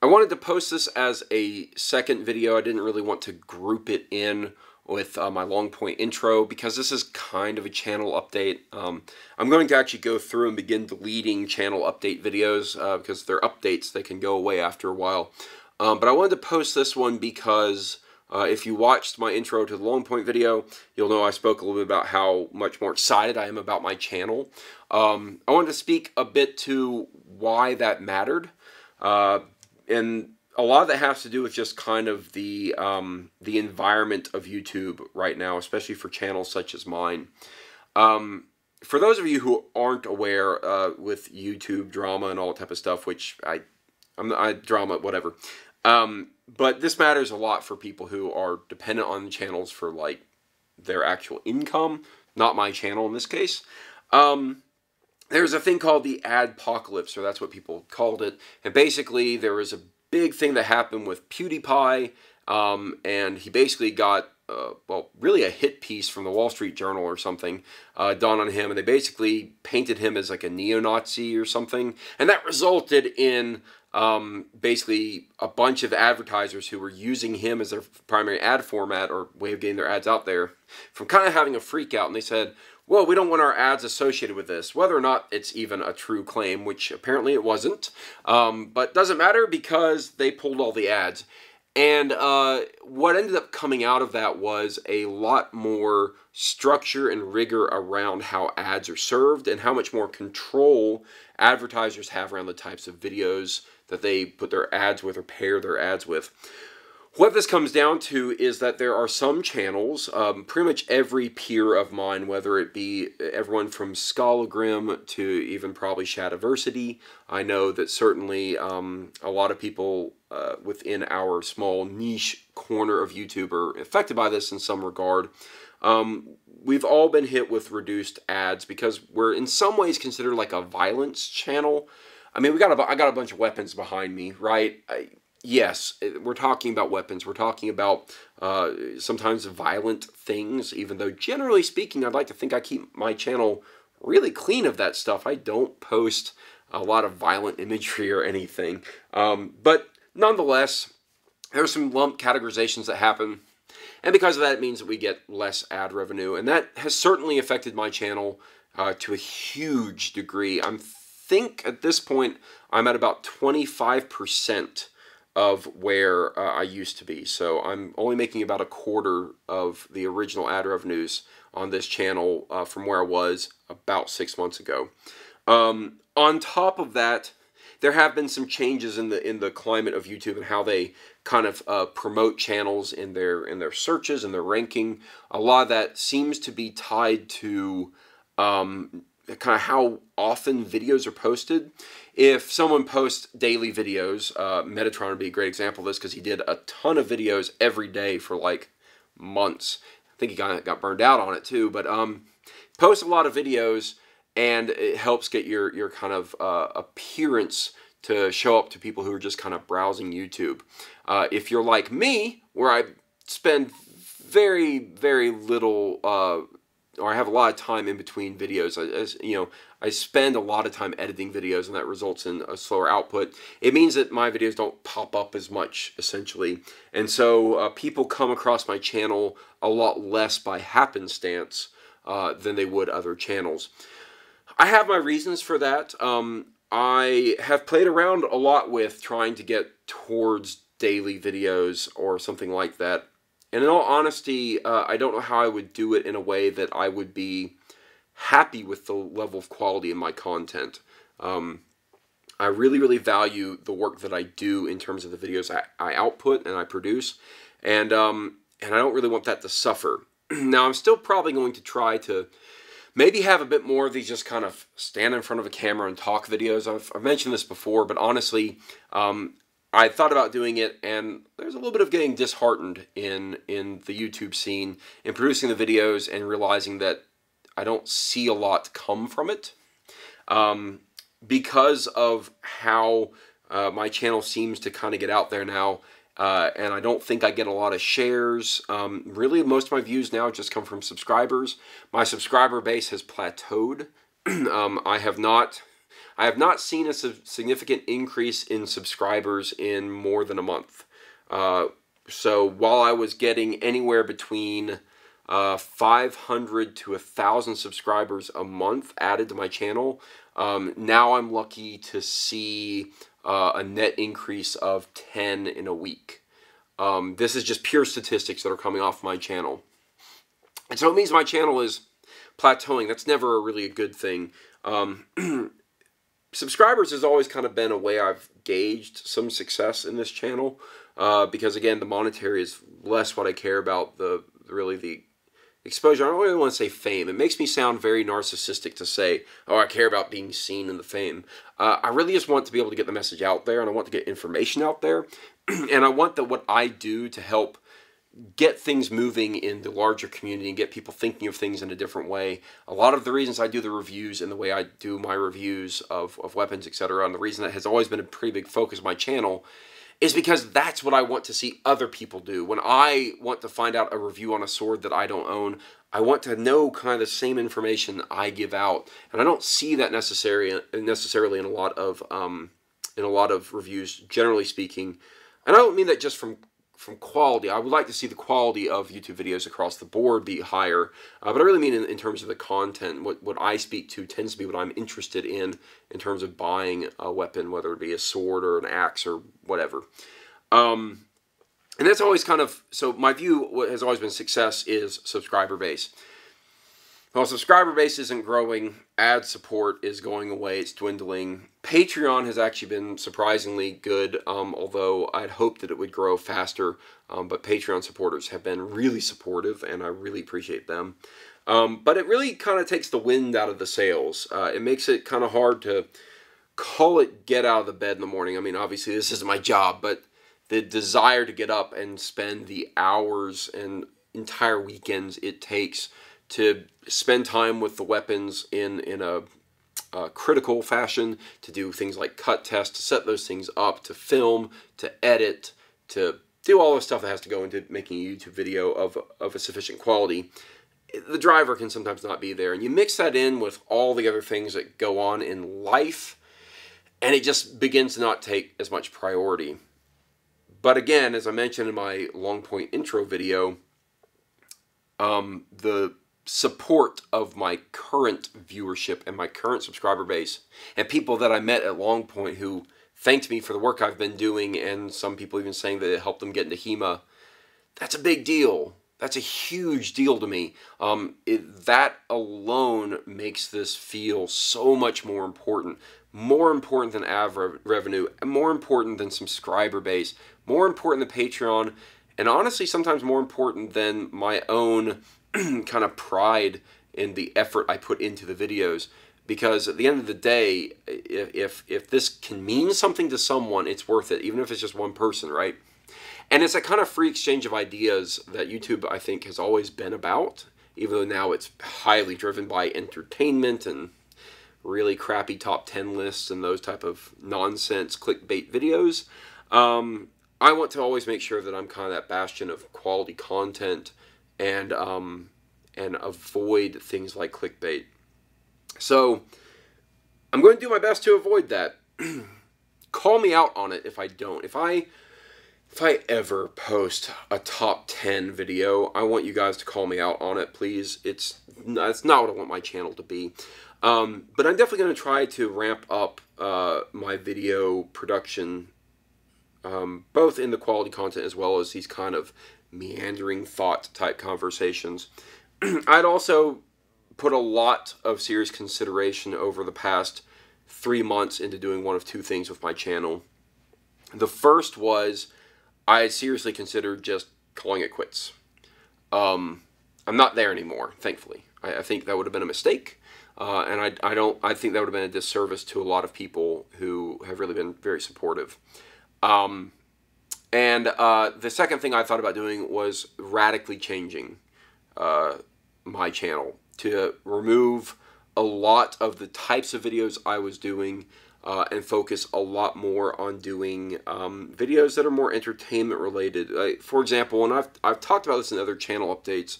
I wanted to post this as a second video. I didn't really want to group it in with my long point intro because this is kind of a channel update. I'm going to actually go through and begin deleting channel update videos because they're updates. They can go away after a while. But I wanted to post this one because if you watched my intro to the long point video, you'll know I spoke a little bit about how much more excited I am about my channel. I wanted to speak a bit to why that mattered. And a lot of that has to do with just kind of the environment of YouTube right now, especially for channels such as mine. For those of you who aren't aware with YouTube drama and all that type of stuff, which I drama, whatever. But this matters a lot for people who are dependent on channels for like their actual income, not my channel in this case. There's a thing called the adpocalypse, or that's what people called it. And basically, there was a big thing that happened with PewDiePie, and he basically got, well, really a hit piece from the Wall Street Journal or something done on him, and they basically painted him as like a neo-Nazi or something. And that resulted in basically a bunch of advertisers who were using him as their primary ad format or way of getting their ads out there from kind of having a freak out, and they said, well, we don't want our ads associated with this, whether or not it's even a true claim, which apparently it wasn't. But doesn't matter because they pulled all the ads. And what ended up coming out of that was a lot more structure and rigor around how ads are served and how much more control advertisers have around the types of videos that they put their ads with or pair their ads with. What this comes down to is that there are some channels, pretty much every peer of mine, whether it be everyone from Scholagrim to even probably Shadiversity. I know that certainly a lot of people within our small niche corner of YouTube are affected by this in some regard. We've all been hit with reduced ads because we're in some ways considered like a violence channel. I mean, I got a bunch of weapons behind me, right? Yes, we're talking about weapons. We're talking about sometimes violent things, even though generally speaking, I'd like to think I keep my channel really clean of that stuff. I don't post a lot of violent imagery or anything. But nonetheless, there's some lump categorizations that happen. And because of that, it means that we get less ad revenue. And that has certainly affected my channel to a huge degree. I think at this point, I'm at about 25% of where I used to be. So I'm only making about a quarter of the original ad revenues on this channel from where I was about 6 months ago. On top of that, there have been some changes in the climate of YouTube and how they kind of promote channels in their searches and their ranking. A lot of that seems to be tied to kind of how often videos are posted. If someone posts daily videos, Metatron would be a great example of this because he did a ton of videos every day for like months. I think he got burned out on it too, but posts a lot of videos and it helps get your kind of appearance to show up to people who are just kind of browsing YouTube. If you're like me, where I spend very, very little or I have a lot of time in between videos. I spend a lot of time editing videos, and that results in a slower output. It means that my videos don't pop up as much, essentially. And so people come across my channel a lot less by happenstance than they would other channels. I have my reasons for that. I have played around a lot with trying to get towards daily videos or something like that. And in all honesty, I don't know how I would do it in a way that I would be happy with the level of quality in my content. I really, really value the work that I do in terms of the videos I output and I produce. And I don't really want that to suffer. Now, I'm still probably going to try to maybe have a bit more of these just kind of stand in front of a camera and talk videos. I've mentioned this before, but honestly, I thought about doing it, and there's a little bit of getting disheartened in the YouTube scene, in producing the videos and realizing that I don't see a lot come from it. Because of how my channel seems to kind of get out there now, and I don't think I get a lot of shares. Really, most of my views now just come from subscribers. My subscriber base has plateaued. I have not seen a significant increase in subscribers in more than a month. So while I was getting anywhere between 500 to 1,000 subscribers a month added to my channel, now I'm lucky to see a net increase of 10 in a week. This is just pure statistics that are coming off my channel. And so it means my channel is plateauing. That's never really a good thing. Subscribers has always kind of been a way I've gauged some success in this channel, because again, the monetary is less what I care about, really the exposure. I don't really want to say fame. It makes me sound very narcissistic to say, oh, I care about being seen in the fame. I really just want to be able to get the message out there, and I want to get information out there, and I want that what I do to help get things moving in the larger community and get people thinking of things in a different way. A lot of the reasons I do the reviews and the way I do my reviews of weapons, etc., and the reason that has always been a pretty big focus of my channel is because that's what I want to see other people do. When I want to find out a review on a sword that I don't own, I want to know kind of the same information I give out, and I don't see that necessarily in a lot of reviews, generally speaking. And I don't mean that just from quality. I would like to see the quality of YouTube videos across the board be higher, but I really mean in terms of the content. What I speak to tends to be what I'm interested in terms of buying a weapon, whether it be a sword or an axe or whatever. And that's always kind of, so my view, what has always been success is subscriber base. Well, subscriber base isn't growing, ad support is going away, it's dwindling. Patreon has actually been surprisingly good, although I'd hoped that it would grow faster, but Patreon supporters have been really supportive, and I really appreciate them. But it really kind of takes the wind out of the sails. It makes it kind of hard to call it get out of the bed in the morning. I mean, obviously this isn't my job, but the desire to get up and spend the hours and entire weekends it takes to spend time with the weapons in a critical fashion, to do things like cut tests, to set those things up, to film, to edit, to do all the stuff that has to go into making a YouTube video of a sufficient quality. The driver can sometimes not be there, and you mix that in with all the other things that go on in life, and it just begins to not take as much priority. But again, as I mentioned in my long point intro video, the support of my current viewership and my current subscriber base, and people that I met at Long Point who thanked me for the work I've been doing, and some people even saying that it helped them get into HEMA, that's a big deal. That's a huge deal to me. That alone makes this feel so much more important than ad revenue, and more important than subscriber base, more important than Patreon, and honestly sometimes more important than my own kind of pride in the effort I put into the videos. Because at the end of the day, if this can mean something to someone, it's worth it, even if it's just one person, right? And it's a kind of free exchange of ideas that YouTube, I think, has always been about, even though now it's highly driven by entertainment and really crappy top 10 lists and those type of nonsense clickbait videos. I want to always make sure that I'm kind of that bastion of quality content and avoid things like clickbait. So I'm going to do my best to avoid that. Call me out on it if I don't. If I ever post a top 10 video, I want you guys to call me out on it, please. It's not what I want my channel to be. But I'm definitely going to try to ramp up my video production, both in the quality content as well as these kind of meandering thought type conversations. I'd also put a lot of serious consideration over the past 3 months into doing one of two things with my channel. The first was I had seriously considered just calling it quits. I'm not there anymore, thankfully. I think that would have been a mistake, and I think that would have been a disservice to a lot of people who have really been very supportive. And the second thing I thought about doing was radically changing my channel to remove a lot of the types of videos I was doing and focus a lot more on doing videos that are more entertainment related. For example, and I've talked about this in other channel updates,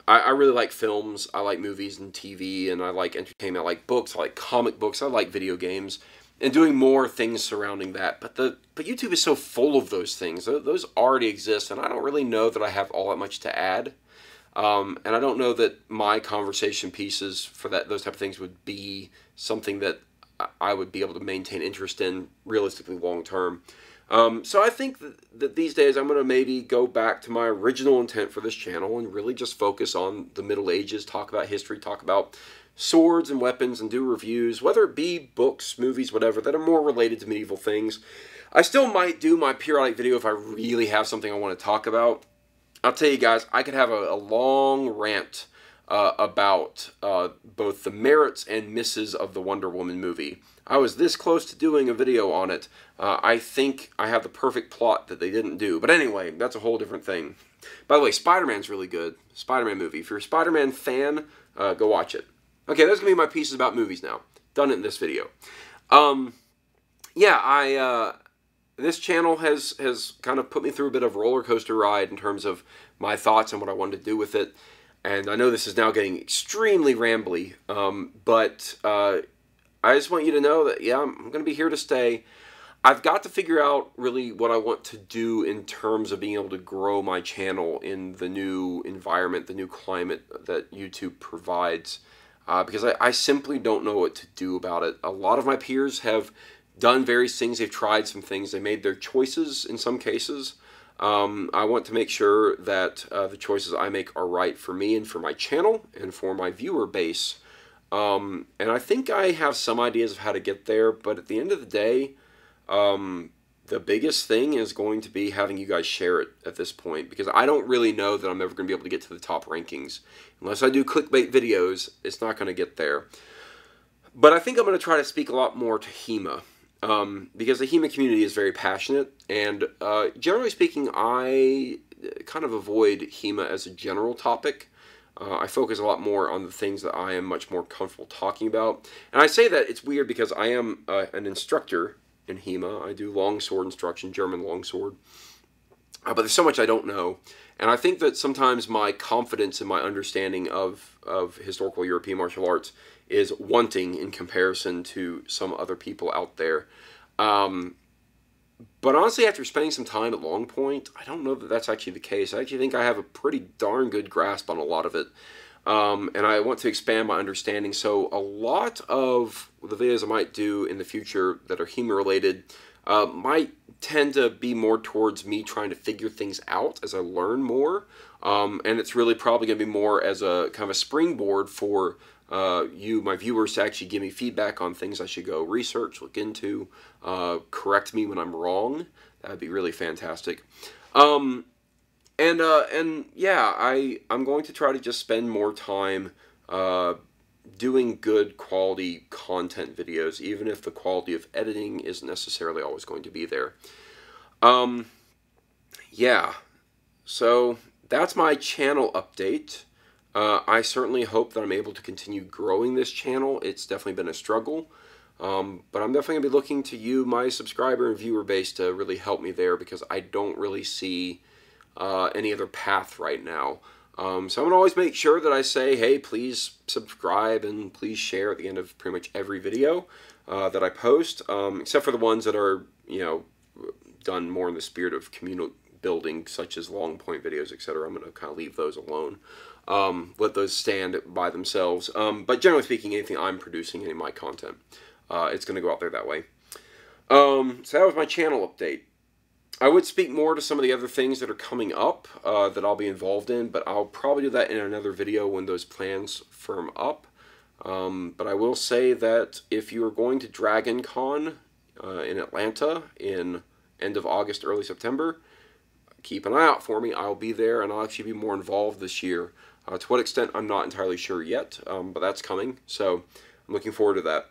I really like films, I like movies and TV, and I like entertainment, I like books, I like comic books, I like video games, and doing more things surrounding that. But YouTube is so full of those things. Those already exist, and I don't really know that I have all that much to add. And I don't know that my conversation pieces for those type of things would be something that I would be able to maintain interest in realistically long term. So I think that these days I'm going to maybe go back to my original intent for this channel and really just focus on the Middle Ages, talk about history, talk about swords and weapons, and do reviews, whether it be books, movies, whatever, that are more related to medieval things. I still might do my periodic video if I really have something I want to talk about. I'll tell you guys, I could have a long rant about both the merits and misses of the Wonder Woman movie. I was this close to doing a video on it. I think I have the perfect plot that they didn't do. But anyway, that's a whole different thing. By the way, Spider-Man's really good. Spider-Man movie. If you're a Spider-Man fan, go watch it. Okay, those are going to be my pieces about movies now. Done it in this video. Yeah, this channel has kind of put me through a bit of a roller coaster ride in terms of my thoughts and what I wanted to do with it. And I know this is now getting extremely rambly, but I just want you to know that, yeah, I'm going to be here to stay. I've got to figure out really what I want to do in terms of being able to grow my channel in the new environment, the new climate that YouTube provides, because I simply don't know what to do about it. A lot of my peers have done various things. They've tried some things. They made their choices in some cases. I want to make sure that the choices I make are right for me and for my channel and for my viewer base. And I think I have some ideas of how to get there, but at the end of the day, the biggest thing is going to be having you guys share it at this point, because I don't really know that I'm ever going to be able to get to the top rankings. Unless I do clickbait videos, it's not going to get there. But I think I'm going to try to speak a lot more to HEMA. Because the HEMA community is very passionate, and generally speaking, I kind of avoid HEMA as a general topic. I focus a lot more on the things that I am much more comfortable talking about. And I say that it's weird because I am an instructor in HEMA. I do longsword instruction, German longsword. But there's so much I don't know. And I think that sometimes my confidence in my understanding of historical European martial arts is wanting in comparison to some other people out there. But honestly, after spending some time at Long Point, I don't know that that's actually the case. I actually think I have a pretty darn good grasp on a lot of it. And I want to expand my understanding. So a lot of the videos I might do in the future that are HEMA related might tend to be more towards me trying to figure things out as I learn more. And it's really probably going to be more as a kind of a springboard for you, my viewers, to actually give me feedback on things I should go research, look into, correct me when I'm wrong. That would be really fantastic. And yeah, I'm going to try to just spend more time doing good quality content videos, even if the quality of editing isn't necessarily always going to be there. Yeah, so that's my channel update. I certainly hope that I'm able to continue growing this channel. It's definitely been a struggle, but I'm definitely going to be looking to you, my subscriber and viewer base, to really help me there, because I don't really see any other path right now. So I'm going to always make sure that I say, hey, please subscribe and please share at the end of pretty much every video that I post, except for the ones that are, you know, done more in the spirit of communal building, such as Long Point videos, etc. I'm going to kind of leave those alone. Let those stand by themselves. But generally speaking, anything I'm producing, any of my content, it's going to go out there that way. So that was my channel update. I would speak more to some of the other things that are coming up that I'll be involved in, but I'll probably do that in another video when those plans firm up. But I will say that if you are going to Dragon Con in Atlanta in end of August, early September, keep an eye out for me. I'll be there, and I'll actually be more involved this year. To what extent, I'm not entirely sure yet, but that's coming, so I'm looking forward to that.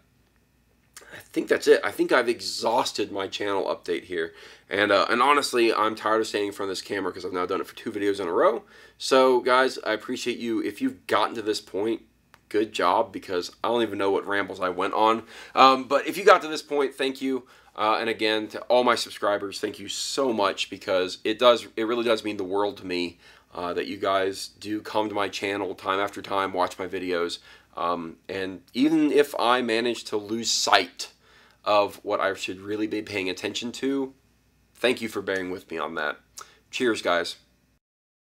I think that's it. I think I've exhausted my channel update here, and honestly, I'm tired of standing in front of this camera because I've now done it for 2 videos in a row. So, guys, I appreciate you. If you've gotten to this point, good job, because I don't even know what rambles I went on. But if you got to this point, thank you. And again, to all my subscribers, thank you so much, because it really does mean the world to me that you guys do come to my channel time after time, watch my videos. And even if I manage to lose sight of what I should really be paying attention to, thank you for bearing with me on that. Cheers, guys.